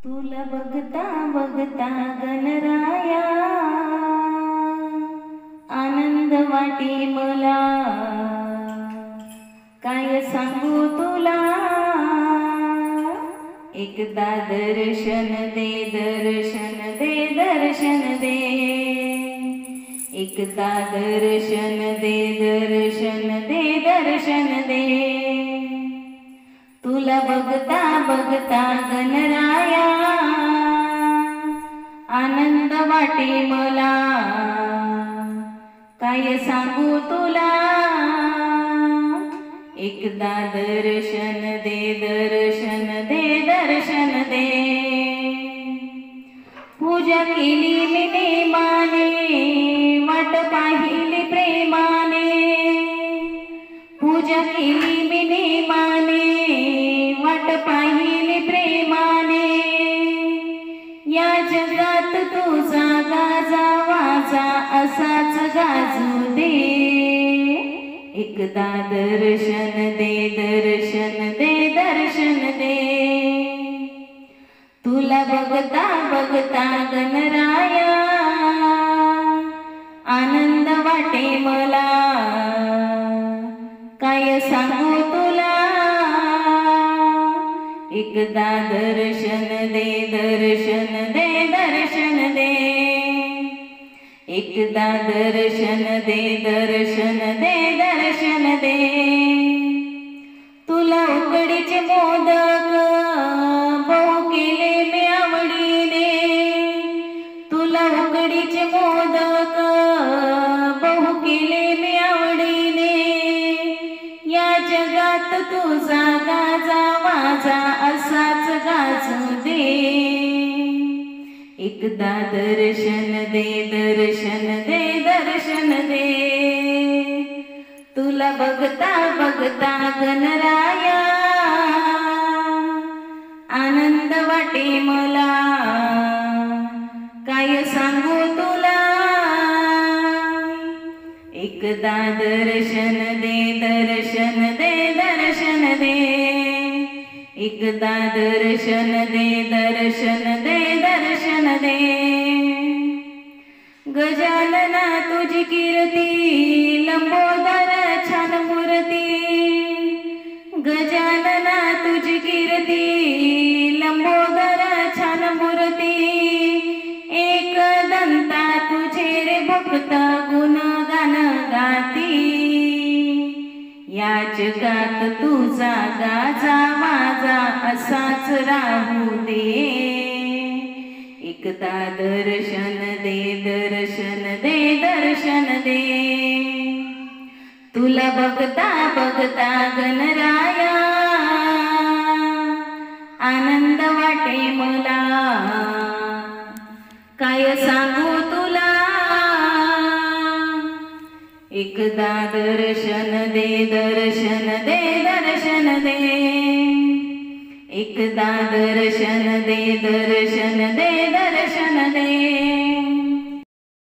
तुला बघता बघता गणराया आनंद वाटी मला, काय सांगू तुला. एकदा दर्शन दे, दर्शन दे, दर्शन दे. एकदा दर्शन दे, दर्शन दे, दर्शन दे. तुला बघता बघता गणराया आनंद वाटे मला, काय सांगू तुला. एकदा दर्शन दे, दर्शन दे, दर्शन दे. पूजा केली मी नेमाने, वाट पाहिली प्रेमाने. पूजा केली मी नेमाने, वाट पाहिली प्रेमाने. या जगात तुझा गाजा वाजा असाच गाजू दे. एकदा दर्शन दे, दर्शन दे, दर्शन दे. तुला बघता बघता गणराया आनंद वाटे मला, काय सांगू तुला. एकदा दर्शन दे, दर्शन दे, दर्शन दे. एकदा दर्शन दे, दर्शन दे, दर्शन दे. तुला उकडीचे मोदक बहु केले मी आवडीने. तुला उकडीचे मोदक बहु केले मी आवडीने. या जगात तुझा गाजा वाजा असाच गाजू दे. एकदा दर्शन दे, दर्शन दे, दर्शन दे. तुला बघता बघता गणराया आनंद वाटे मला, काय सांगू तुला. एकदा दर्शन दे, दर्शन दे, दर्शन दे. एकदा दर्शन दे, दर्शन दे, दर्शन दे. गजानना तुझी कीर्ती, लंबोदर छान मूर्ती. गजानना तुझी कीर्ती, लंबोदर छान मूर्ती. एक दंता तुझे रे भक्त गुणगान गाती. या जगात तुझा गाजा माझा असाच राहू दे. एकदा दर्शन दे, दर्शन दे, दर्शन दे. तुला बघता बघता गणराया आनंद वाटे मला, काय सांगू तुला. एकदा दर्शन दे, दर्शन दे, दर्शन दे. एकदा दर्शन दे, दर्शन दे, दर्शन दे.